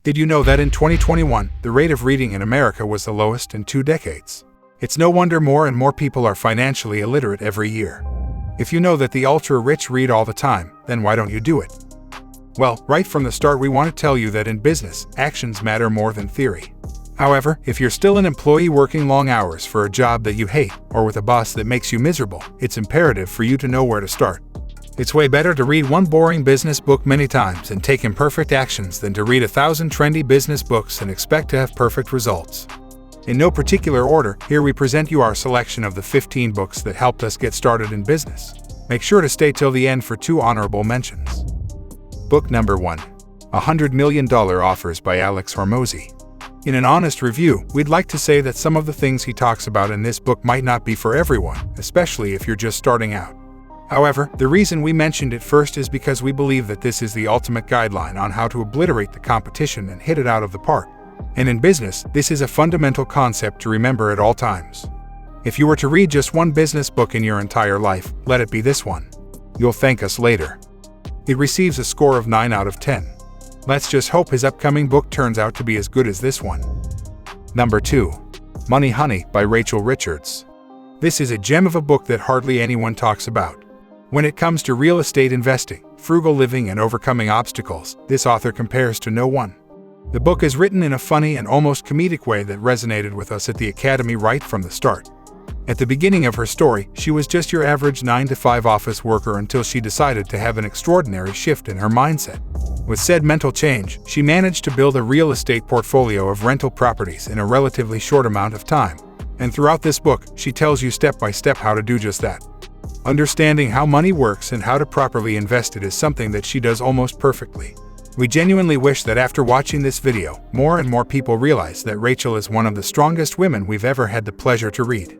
Did you know that in 2021, the rate of reading in America was the lowest in 2 decades? It's no wonder more and more people are financially illiterate every year. If you know that the ultra-rich read all the time, then why don't you do it? Well, right from the start we want to tell you that in business, actions matter more than theory. However, if you're still an employee working long hours for a job that you hate, or with a boss that makes you miserable, it's imperative for you to know where to start. It's way better to read one boring business book many times and take imperfect actions than to read 1,000 trendy business books and expect to have perfect results. In no particular order, here we present you our selection of the 15 books that helped us get started in business. Make sure to stay till the end for 2 honorable mentions. Book number 1. $100 Million Offers by Alex Hormozi. In an honest review, we'd like to say that some of the things he talks about in this book might not be for everyone, especially if you're just starting out. However, the reason we mentioned it first is because we believe that this is the ultimate guideline on how to obliterate the competition and hit it out of the park. And in business, this is a fundamental concept to remember at all times. If you were to read just one business book in your entire life, let it be this one. You'll thank us later. It receives a score of 9 out of 10. Let's just hope his upcoming book turns out to be as good as this one. Number 2. Money Honey by Rachel Richards. This is a gem of a book that hardly anyone talks about. When it comes to real estate investing, frugal living, and overcoming obstacles, this author compares to no one. The book is written in a funny and almost comedic way that resonated with us at the Academy right from the start. At the beginning of her story, she was just your average 9-to-5 office worker until she decided to have an extraordinary shift in her mindset. With said mental change, she managed to build a real estate portfolio of rental properties in a relatively short amount of time. And throughout this book, she tells you step by step how to do just that. Understanding how money works and how to properly invest it is something that she does almost perfectly. We genuinely wish that after watching this video, more and more people realize that Rachel is one of the strongest women we've ever had the pleasure to read.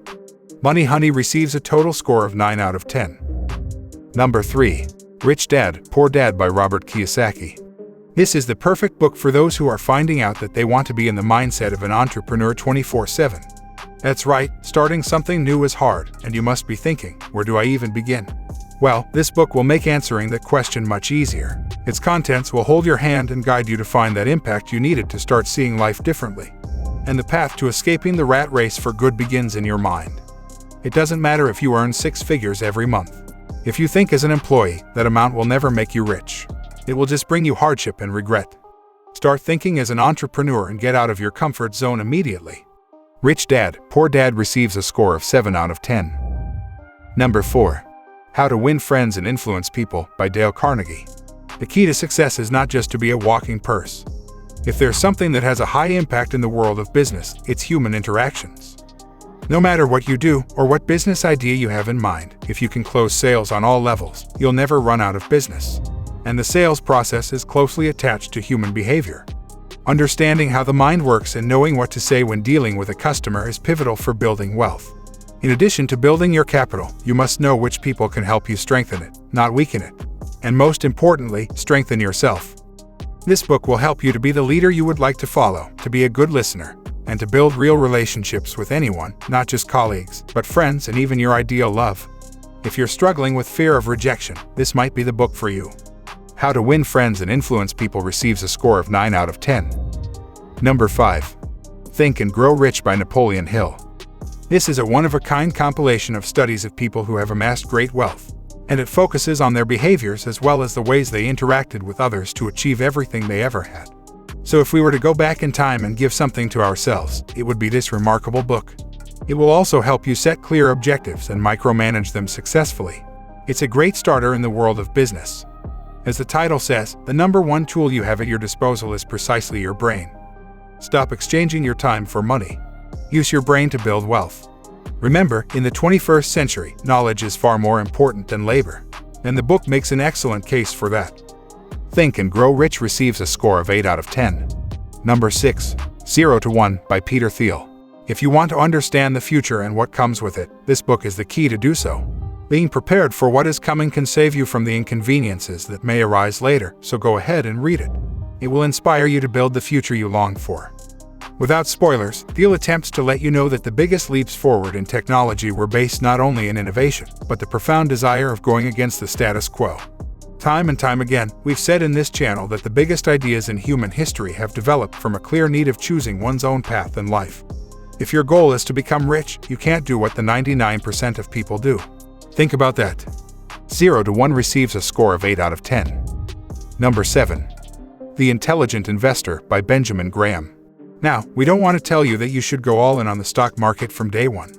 Money Honey receives a total score of 9 out of 10. Number 3. Rich Dad, Poor Dad by Robert Kiyosaki. This is the perfect book for those who are finding out that they want to be in the mindset of an entrepreneur 24/7. That's right, starting something new is hard, and you must be thinking, where do I even begin? Well, this book will make answering that question much easier. Its contents will hold your hand and guide you to find that impact you needed to start seeing life differently. And the path to escaping the rat race for good begins in your mind. It doesn't matter if you earn 6 figures every month. If you think as an employee, that amount will never make you rich. It will just bring you hardship and regret. Start thinking as an entrepreneur and get out of your comfort zone immediately. Rich Dad, Poor Dad receives a score of 7 out of 10. Number 4. How to Win Friends and Influence People by Dale Carnegie. The key to success is not just to be a walking purse. If there's something that has a high impact in the world of business, it's human interactions. No matter what you do or what business idea you have in mind, if you can close sales on all levels, you'll never run out of business. And the sales process is closely attached to human behavior. Understanding how the mind works and knowing what to say when dealing with a customer is pivotal for building wealth. In addition to building your capital, you must know which people can help you strengthen it, not weaken it. And most importantly, strengthen yourself. This book will help you to be the leader you would like to follow, to be a good listener, and to build real relationships with anyone, not just colleagues, but friends and even your ideal love. If you're struggling with fear of rejection, this might be the book for you. How to Win Friends and Influence People receives a score of 9 out of 10. Number 5. Think and Grow Rich by Napoleon Hill. This is a one-of-a-kind compilation of studies of people who have amassed great wealth, and it focuses on their behaviors as well as the ways they interacted with others to achieve everything they ever had. So if we were to go back in time and give something to ourselves, it would be this remarkable book. It will also help you set clear objectives and micromanage them successfully. It's a great starter in the world of business. As the title says, the number one tool you have at your disposal is precisely your brain. Stop exchanging your time for money. Use your brain to build wealth. Remember, in the 21st century, knowledge is far more important than labor. And the book makes an excellent case for that. Think and Grow Rich receives a score of 8 out of 10. Number 6. 0 to 1 by Peter Thiel. If you want to understand the future and what comes with it, this book is the key to do so. Being prepared for what is coming can save you from the inconveniences that may arise later, so go ahead and read it. It will inspire you to build the future you long for. Without spoilers, Thiel attempts to let you know that the biggest leaps forward in technology were based not only in innovation, but the profound desire of going against the status quo. Time and time again, we've said in this channel that the biggest ideas in human history have developed from a clear need of choosing one's own path in life. If your goal is to become rich, you can't do what the 99% of people do. Think about that. 0 to 1 receives a score of 8 out of 10. Number 7. The Intelligent Investor by Benjamin Graham. Now, we don't want to tell you that you should go all in on the stock market from day one.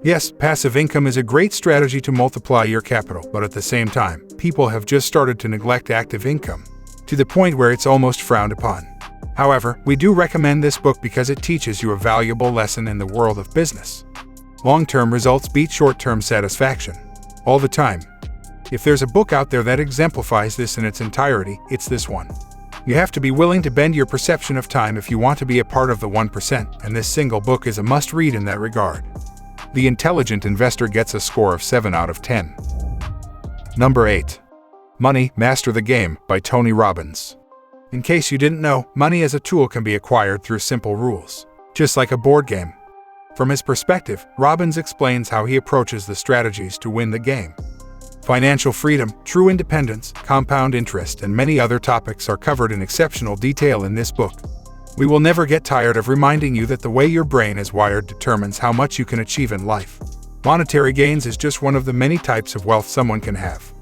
Yes, passive income is a great strategy to multiply your capital, but at the same time, people have just started to neglect active income, to the point where it's almost frowned upon. However, we do recommend this book because it teaches you a valuable lesson in the world of business. Long-term results beat short-term satisfaction. All the time. If there's a book out there that exemplifies this in its entirety, it's this one. You have to be willing to bend your perception of time if you want to be a part of the 1%, and this single book is a must-read in that regard. The Intelligent Investor gets a score of 7 out of 10. Number 8. Money, Master the Game by Tony Robbins. In case you didn't know, money as a tool can be acquired through simple rules, just like a board game. From his perspective, Robbins explains how he approaches the strategies to win the game. Financial freedom, true independence, compound interest, and many other topics are covered in exceptional detail in this book. We will never get tired of reminding you that the way your brain is wired determines how much you can achieve in life. Monetary gains is just one of the many types of wealth someone can have.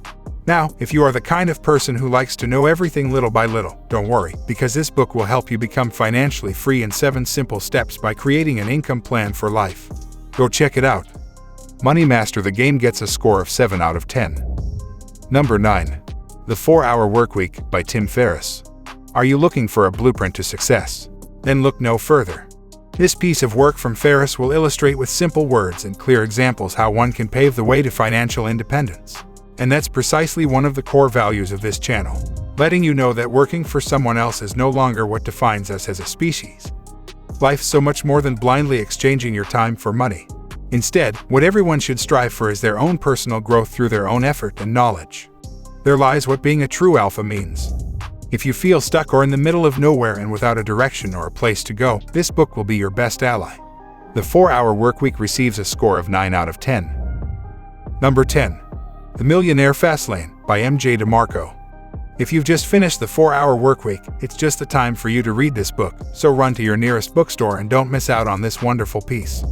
Now, if you are the kind of person who likes to know everything little by little, don't worry, because this book will help you become financially free in 7 simple steps by creating an income plan for life. Go check it out. Money Master the Game gets a score of 7 out of 10. Number 9. The 4-Hour Workweek by Tim Ferriss. Are you looking for a blueprint to success? Then look no further. This piece of work from Ferriss will illustrate with simple words and clear examples how one can pave the way to financial independence. And that's precisely one of the core values of this channel, letting you know that working for someone else is no longer what defines us as a species. Life's so much more than blindly exchanging your time for money. Instead, what everyone should strive for is their own personal growth through their own effort and knowledge. There lies what being a true alpha means. If you feel stuck or in the middle of nowhere and without a direction or a place to go, this book will be your best ally. The 4-Hour Workweek receives a score of 9 out of 10. Number 10. The Millionaire Fastlane by M.J. DeMarco. If you've just finished the 4-Hour Workweek, it's just the time for you to read this book, so run to your nearest bookstore and don't miss out on this wonderful piece.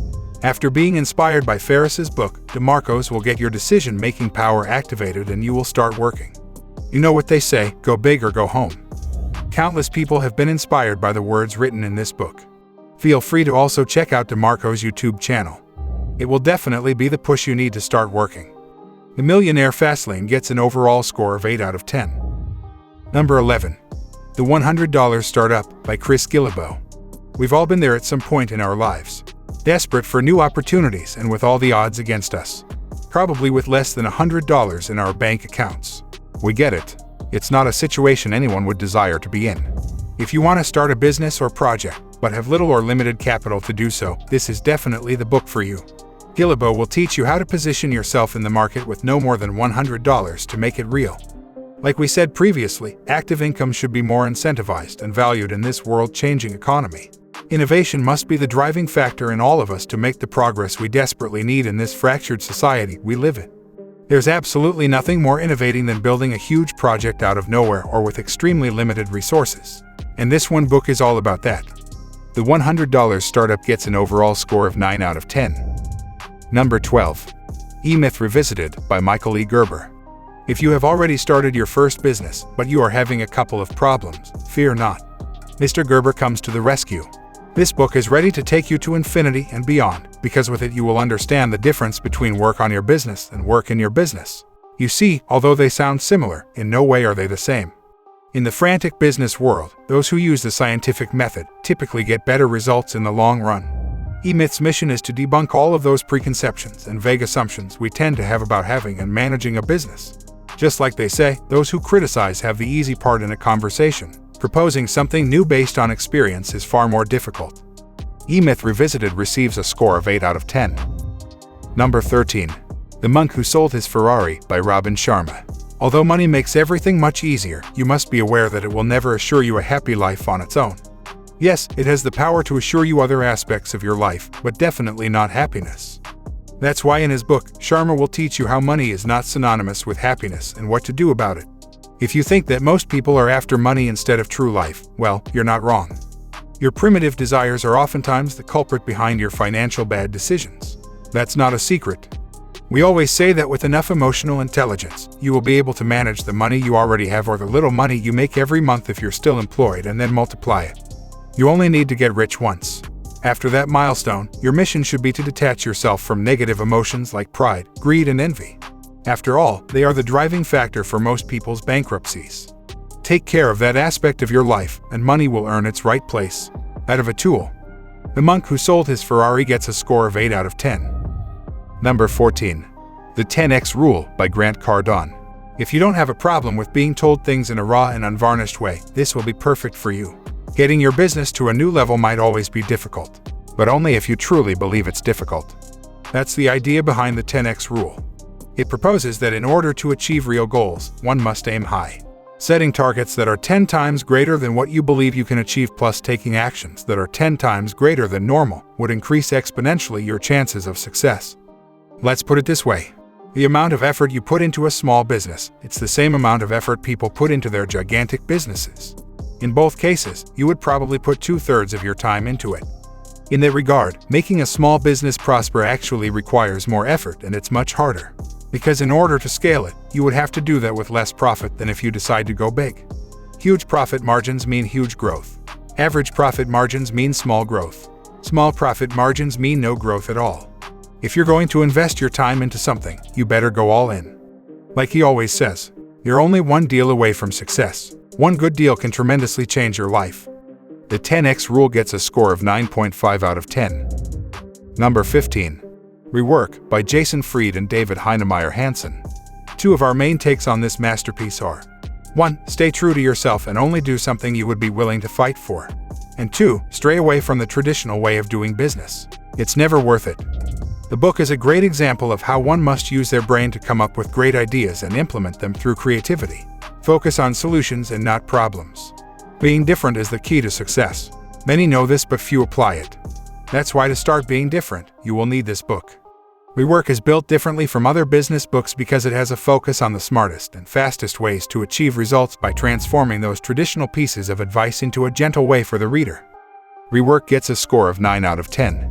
After being inspired by Ferriss's book, DeMarco's will get your decision-making power activated and you will start working. You know what they say, go big or go home. Countless people have been inspired by the words written in this book. Feel free to also check out DeMarco's YouTube channel. It will definitely be the push you need to start working. The Millionaire Fastlane gets an overall score of 8 out of 10. Number 11. The $100 Startup by Chris Guillebeau. We've all been there at some point in our lives. Desperate for new opportunities and with all the odds against us. Probably with less than $100 in our bank accounts. We get it. It's not a situation anyone would desire to be in. If you want to start a business or project, but have little or limited capital to do so, this is definitely the book for you. Guillebeau will teach you how to position yourself in the market with no more than $100 to make it real. Like we said previously, active income should be more incentivized and valued in this world-changing economy. Innovation must be the driving factor in all of us to make the progress we desperately need in this fractured society we live in. There's absolutely nothing more innovating than building a huge project out of nowhere or with extremely limited resources. And this one book is all about that. The $100 Startup gets an overall score of 9 out of 10. Number 12. E-Myth Revisited by Michael E. Gerber. If you have already started your first business, but you are having a couple of problems, fear not. Mr. Gerber comes to the rescue. This book is ready to take you to infinity and beyond, because with it you will understand the difference between work on your business and work in your business. You see, although they sound similar, in no way are they the same. In the frantic business world, those who use the scientific method typically get better results in the long run. E-Myth's mission is to debunk all of those preconceptions and vague assumptions we tend to have about having and managing a business. Just like they say, those who criticize have the easy part in a conversation. Proposing something new based on experience is far more difficult. E-Myth Revisited receives a score of 8 out of 10. Number 13. The Monk Who Sold His Ferrari by Robin Sharma. Although money makes everything much easier, you must be aware that it will never assure you a happy life on its own. Yes, it has the power to assure you other aspects of your life, but definitely not happiness. That's why in his book, Sharma will teach you how money is not synonymous with happiness and what to do about it. If you think that most people are after money instead of true life, well, you're not wrong. Your primitive desires are oftentimes the culprit behind your financial bad decisions. That's not a secret. We always say that with enough emotional intelligence, you will be able to manage the money you already have or the little money you make every month if you're still employed and then multiply it. You only need to get rich once. After that milestone, your mission should be to detach yourself from negative emotions like pride, greed, and envy. After all, they are the driving factor for most people's bankruptcies. Take care of that aspect of your life, and money will earn its right place. Out of a tool. The monk who sold his Ferrari gets a score of 8 out of 10. Number 14. The 10x Rule by Grant Cardone. If you don't have a problem with being told things in a raw and unvarnished way, this will be perfect for you. Getting your business to a new level might always be difficult, but only if you truly believe it's difficult. That's the idea behind the 10x Rule. It proposes that in order to achieve real goals, one must aim high. Setting targets that are 10 times greater than what you believe you can achieve plus taking actions that are 10 times greater than normal would increase exponentially your chances of success. Let's put it this way. The amount of effort you put into a small business, it's the same amount of effort people put into their gigantic businesses. In both cases, you would probably put 2/3 of your time into it. In that regard, making a small business prosper actually requires more effort and it's much harder. Because in order to scale it, you would have to do that with less profit than if you decide to go big. Huge profit margins mean huge growth. Average profit margins mean small growth. Small profit margins mean no growth at all. If you're going to invest your time into something, you better go all in. Like he always says, you're only one deal away from success. One good deal can tremendously change your life. The 10x Rule gets a score of 9.5 out of 10. Number 15. Rework by Jason Fried and David Heinemeier Hansson. Two of our main takes on this masterpiece are: 1. Stay true to yourself and only do something you would be willing to fight for. And 2. Stray away from the traditional way of doing business. It's never worth it. The book is a great example of how one must use their brain to come up with great ideas and implement them through creativity. Focus on solutions and not problems. Being different is the key to success. Many know this, but few apply it. That's why to start being different, you will need this book. Rework is built differently from other business books because it has a focus on the smartest and fastest ways to achieve results by transforming those traditional pieces of advice into a gentle way for the reader. Rework gets a score of 9 out of 10.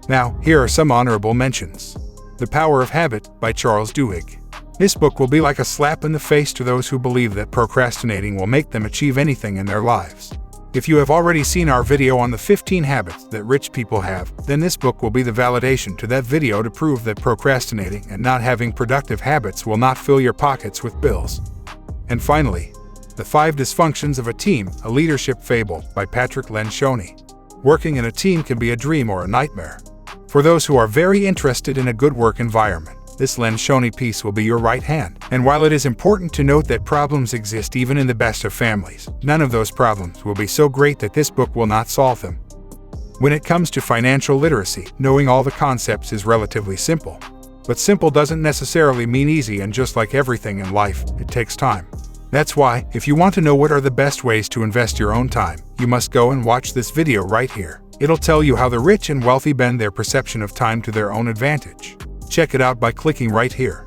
Now, here are some honorable mentions. The Power of Habit by Charles Duhigg. This book will be like a slap in the face to those who believe that procrastinating will make them achieve anything in their lives. If you have already seen our video on the 15 habits that rich people have, then this book will be the validation to that video to prove that procrastinating and not having productive habits will not fill your pockets with bills. And finally, The 5 Dysfunctions of a Team, a Leadership Fable by Patrick Lencioni. Working in a team can be a dream or a nightmare. For those who are very interested in a good work environment, this Lencioni piece will be your right hand. And while it is important to note that problems exist even in the best of families, none of those problems will be so great that this book will not solve them. When it comes to financial literacy, knowing all the concepts is relatively simple. But simple doesn't necessarily mean easy, and just like everything in life, it takes time. That's why, if you want to know what are the best ways to invest your own time, you must go and watch this video right here. It'll tell you how the rich and wealthy bend their perception of time to their own advantage. Check it out by clicking right here.